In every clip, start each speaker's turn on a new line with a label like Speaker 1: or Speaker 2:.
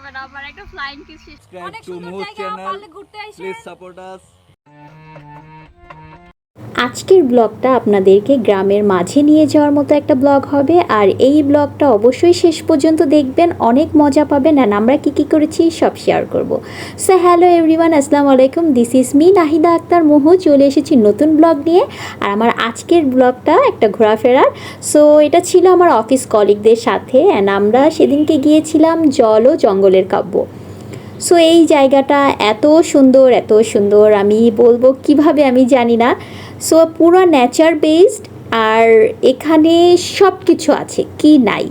Speaker 1: করবেন আমার একটা ফ্লাইং কিস।
Speaker 2: অনেক সুন্দর জায়গা, পারলে ঘুরতে আইসেন। প্লিজ সাপোর্ট আস।
Speaker 3: আজকের ব্লগটা আপনাদেরকে গ্রামের মাঝে নিয়ে যাওয়ার মতো একটা ব্লগ হবে, আর এই ব্লগটা অবশ্যই শেষ পর্যন্ত দেখবেন, অনেক মজা পাবেন। আর আমরা কী করেছি সব শেয়ার করব। সো হ্যালো এভরিওয়ান, আসসালামু আলাইকুম, this is me Nahida Akter Mohu. চলে এসেছি নতুন ব্লগ নিয়ে। আর আমার আজকের ব্লগটা একটা ঘোরাফেরার। সো এটা ছিল আমার অফিস কলিগদের সাথে, অ্যান্ড আমরা সেদিনকে গিয়েছিলাম জল ও জঙ্গলের কাব্য। সো এই জায়গাটা এত সুন্দর, আমি বলবো কিভাবে আমি জানি না। সো পুরো নেচার বেসড, আর এখানে সব কিছু আছে, কি নাই।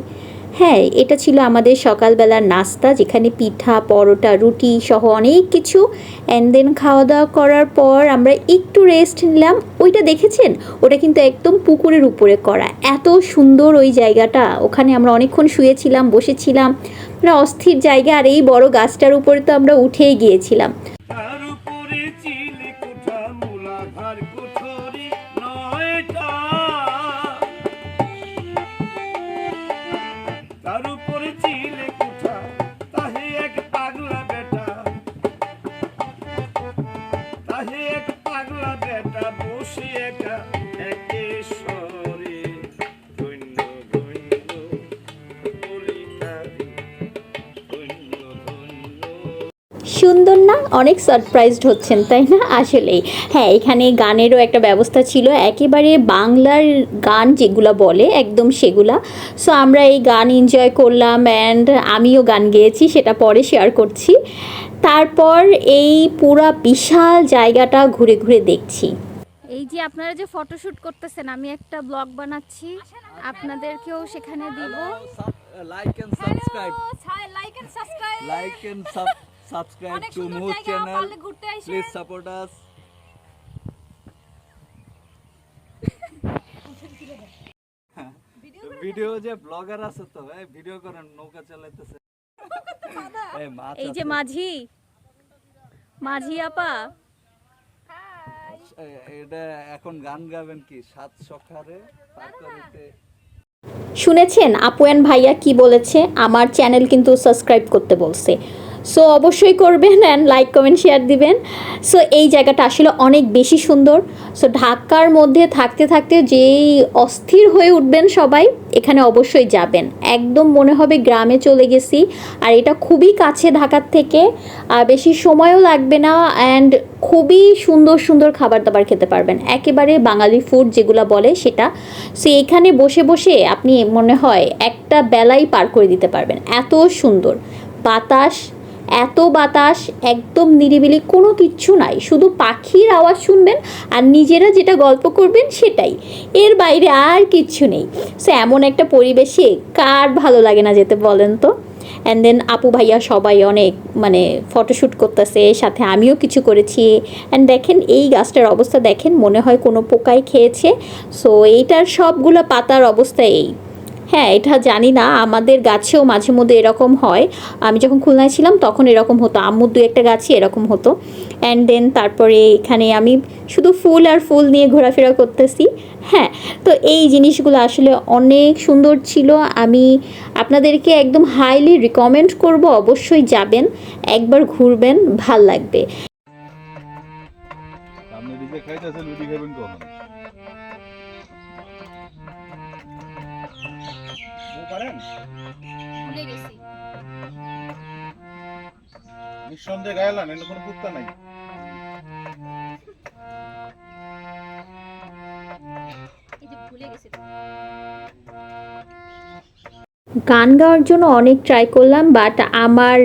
Speaker 3: হ্যাঁ, এটা ছিল আমাদের সকালবেলার নাস্তা, যেখানে পিঠা, পরোটা, রুটি সহ অনেক কিছু। অ্যান্ড দেন খাওয়া দাওয়া করার পর আমরা একটু রেস্ট নিলাম। ওইটা দেখেছেন, ওটা কিন্তু একদম পুকুরের উপরে করা, এত সুন্দর ওই জায়গাটা। ওখানে আমরা অনেকক্ষণ শুয়েছিলাম, বসেছিলাম, মানে অস্থির জায়গা। আর এই বড় গাছটার উপরে তো আমরা উঠেই গিয়েছিলাম। সুন্দর না? অনেক সারপ্রাইজড হচ্ছেন তাই না? আসলেই হ্যাঁ, এখানে গানেরও একটা ব্যবস্থা ছিল, একেবারে বাংলার গান যেগুলো বলে একদম সেগুলা। সো আমরা এই গান এনজয় করলাম, অ্যান্ড আমিও গান গেয়েছি, সেটা পরে শেয়ার করছি। তারপর এই পুরা বিশাল জায়গাটা ঘুরে ঘুরে দেখছি।
Speaker 1: এই যে আপনারা যে ফটোশুট করতেছেন, আমি একটা ব্লগ বানাচ্ছি, আপনাদেরকেও সেখানে দিব।
Speaker 2: Like and subscribe,
Speaker 1: like and subscribe,
Speaker 2: like and subscribe to Moh channel, please support us. Video যে ব্লগার আছে তো, এই ভিডিও করেন, নৌকা চালাইতেছে।
Speaker 1: এই যে মাঝি আপা,
Speaker 2: এটা এখন গান গাবেন কি? সাত সখারে পার করিতে।
Speaker 3: শুনেছেন আপুয়ান ভাইয়া কি বলেছে? আমার চ্যানেল কিন্তু সাবস্ক্রাইব করতে বলছে। সো অবশ্যই করবেন, অ্যান্ড লাইক কমেন্ট শেয়ার দিবেন। সো এই জায়গাটা আসলে অনেক বেশি সুন্দর। সো ঢাকার মধ্যে থাকতে থাকতে যেই অস্থির হয়ে উঠবেন সবাই, এখানে অবশ্যই যাবেন, একদম মনে হবে গ্রামে চলে গেছি। আর এটা খুবই কাছে ঢাকার থেকে, বেশি সময়ও লাগবে না, অ্যান্ড খুবই সুন্দর খাবার দাবার খেতে পারবেন, একেবারে বাঙালি ফুড যেগুলো বলে সেটা। সো এখানে বসে বসে আপনি মনে হয় একটা বেলাই পার করে দিতে পারবেন, এত সুন্দর বাতাস, এত বাতাস, একদম নিরিবিলি, কোনো কিচ্ছু নাই, শুধু পাখির আওয়াজ শুনবেন আর নিজেরা যেটা গল্প করবেন সেটাই, এর বাইরে আর কিচ্ছু নেই। সো এমন একটা পরিবেশে কার ভালো লাগে না যেতে বলেন তো? অ্যান্ড দেন আপু ভাইয়া সবাই অনেক মানে ফটোশ্যুট করতেছে, সাথে আমিও কিছু করেছি। অ্যান্ড দেখেন এই গাছটার অবস্থা দেখেন, মনে হয় কোনো পোকাই খেয়েছে। সো এইটার সবগুলো পাতার অবস্থা এই। হ্যাঁ, এটা জানি না, আমাদের গাছেও মাঝে মধ্যে এরকম হয়। আমি যখন খুলনায় ছিলাম তখন এরকম হতো, আম্মুর দু একটা গাছই এরকম হতো। অ্যান্ড দেন তারপরে এখানে আমি শুধু ফুল আর ফুল নিয়ে ঘোরাফেরা করতেছি। হ্যাঁ, তো এই জিনিসগুলো আসলে অনেক সুন্দর ছিল। আমি আপনাদেরকে একদম হাইলি রিকমেন্ড করব, অবশ্যই যাবেন, একবার ঘুরবেন, ভাল লাগবে।
Speaker 4: আপনি নিজে খাইতেছেন, রুটি খাবেন কখন? পারেন?
Speaker 1: ভুলে গেছি।
Speaker 4: নিঃসন্দেহে গায়লান, এর কোনো কুত্তা নাই।
Speaker 1: এই যে ভুলে গেছি।
Speaker 3: গান গাওয়ার জন্য অনেক ট্রাই করলাম, বাট আমার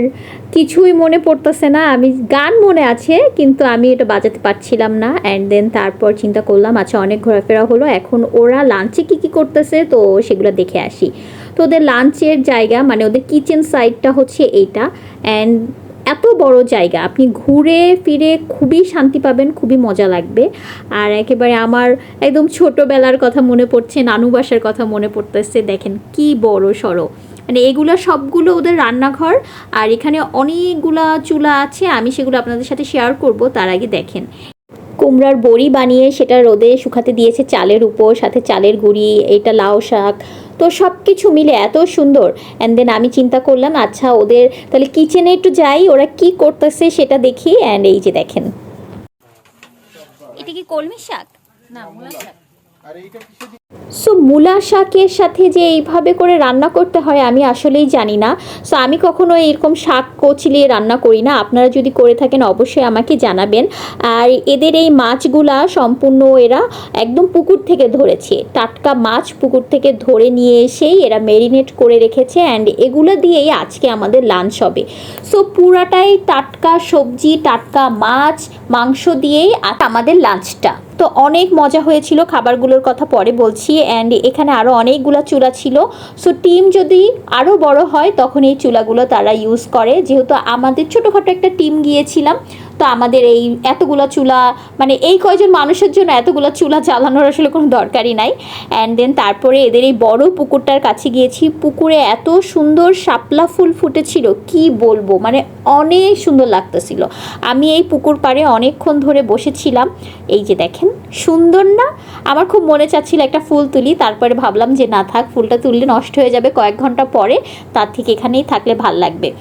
Speaker 3: কিছুই মনে পড়তেছে না। আমি গান মনে আছে, কিন্তু আমি এটা বাজাতে পারছিলাম না। অ্যান্ড দেন তারপর চিন্তা করলাম, আচ্ছা অনেক ঘোরাফেরা হলো, এখন ওরা লাঞ্চে কী করতেছে তো সেগুলো দেখে আসি। তো ওদের লাঞ্চের জায়গা, মানে ওদের কিচেন সাইডটা হচ্ছে এইটা। অ্যান্ড এত বড় জায়গা, আপনি ঘুরে ফিরে খুবই শান্তি পাবেন, খুবই মজা লাগবে। আর একেবারে আমার একদম ছোটোবেলার কথা মনে পড়ছে, নানু বাসার কথা মনে পড়তেছে। দেখেন কি বড় সড়ো, মানে এগুলো সবগুলো ওদের রান্নাঘর। আর এখানে অনেকগুলা চুলা আছে, আমি সেগুলো আপনাদের সাথে শেয়ার করব। তার আগে দেখেন কুমড়ার বড়ি বানিয়ে সেটা রোদে শুকাতে দিয়েছে চালের উপর, সাথে চালের গুঁড়ি, এটা লাউ শাক। তো তো সব কিছু মিলে এত সুন্দর। অ্যান্ড দেন আমি চিন্তা করলাম আচ্ছা ওদের তাহলে কিচেনে একটু যাই, ওরা কি করতেছে সেটা দেখি। অ্যান্ড এই যে দেখেন, এটা কি কলমি শাক? সো মূলা শাকের সাথে যে এইভাবে করে রান্না করতে হয় আমি আসলেই জানি না। সো আমি কখনো এরকম শাক কচলিয়ে রান্না করি না, আপনারা যদি করে থাকেন অবশ্যই আমাকে জানাবেন। আর এদের এই মাছগুলা সম্পূর্ণ এরা একদম পুকুর থেকে ধরেছে, টাটকা মাছ পুকুর থেকে ধরে নিয়ে এসেই এরা ম্যারিনেট করে রেখেছে। অ্যান্ড এগুলো দিয়েই আজকে আমাদের লাঞ্চ হবে। সো পুরাটাই টাটকা সবজি, টাটকা মাছ, মাংস দিয়েই আমাদের লাঞ্চটা। তো অনেক মজা হয়েছিল, খাবারগুলোর কথা পরে বলছি। অ্যান্ড এখানে আরও অনেকগুলো চুলা ছিল। সো টিম যদি আরও বড় হয় তখন এই চুলাগুলো তারা ইউজ করে, যেহেতু আমাদের ছোটোখাটো একটা টিম গিয়েছিলাম, তো আমাদের এই এতগুলো চুলা মানে এই কয়জন মানুষের জন্য এতগুলো চুলা জ্বালানোর আসলে কোনো দরকারই নাই। অ্যান্ড দেন তারপরে এদের এই বড় পুকুরটার কাছে গিয়েছি। পুকুরে এত সুন্দর শাপলা ফুল ফুটেছিল কি বলবো, মানে অনেক সুন্দর লাগতেছিল। আমি এই পুকুর পাড়ে অনেকক্ষণ ধরে বসেছিলাম। এই যে দেখেন সুন্দর না? আমার খুব মনে চাচ্ছিল একটা ফুল তুলি, তারপরে ভাবলাম যে না থাক, ফুলটা তুললে নষ্ট হয়ে যাবে কয়েক ঘন্টা পরে, তার থেকে এখানেই থাকলে ভাল লাগবে।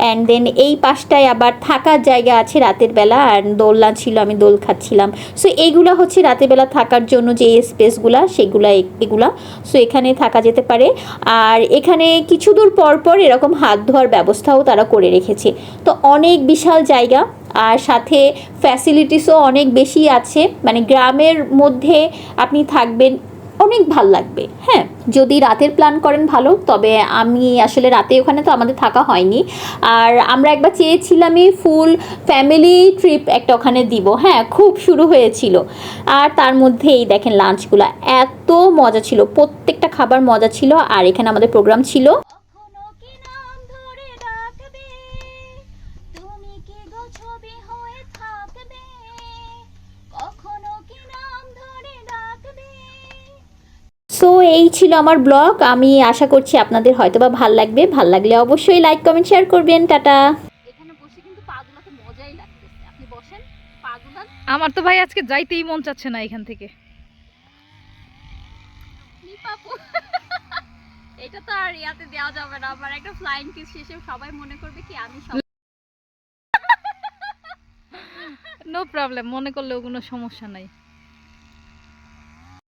Speaker 3: অ্যান্ড দেন এই পাশটায় আবার থাকার জায়গা আছে রাতের বেলা, আর দোলনা ছিল, আমি দোল খাচ্ছিলাম। সো এইগুলো হচ্ছে রাতের বেলা থাকার জন্য যে স্পেসগুলা সেগুলা এগুলা। সো এখানে থাকা যেতে পারে। আর এখানে কিছু দূর পর পর এরকম হাত ধোয়ার ব্যবস্থাও তারা করে রেখেছে। তো অনেক বিশাল জায়গা, আর সাথে ফ্যাসিলিটিসও অনেক বেশি আছে। মানে গ্রামের মধ্যে আপনি থাকবেন, অনেক ভাল লাগবে। হ্যাঁ, যদি রাতের প্ল্যান করেন ভালো, তবে আমি আসলে রাতে ওখানে তো আমাদের থাকা হয়নি। আর আমরা একবার চেয়েছিলামই ফুল ফ্যামিলি ট্রিপ একটা ওখানে দিব, হ্যাঁ খুব শুরু হয়েছিল। আর তার মধ্যে এই দেখেন লাঞ্চগুলো এত মজা ছিল, প্রত্যেকটা খাবার মজা ছিল। আর এখানে আমাদের প্রোগ্রাম ছিল সো এই ছিল আমার ব্লগ। আমি আশা করছি আপনাদের হয়তো বা ভাল লাগবে, ভাল লাগলে অবশ্যই লাইক কমেন্ট শেয়ার করবেন। টাটা।
Speaker 1: এখানে বসে কিন্তু পাগুলাতে মজাই লাগতেছে। আপনি বসেন, পাগুলান।
Speaker 5: আমার তো ভাই আজকে যাইতেই মন চাচ্ছে না এখান থেকে।
Speaker 1: এটা তো আর ইয়াতে দেওয়া যাবে না, আমার একটা ফ্লাইং কিস শেষে সবাই মনে করবে কি আমি
Speaker 5: নো প্রবলেম, মনে করলেও কোনো সমস্যা নাই।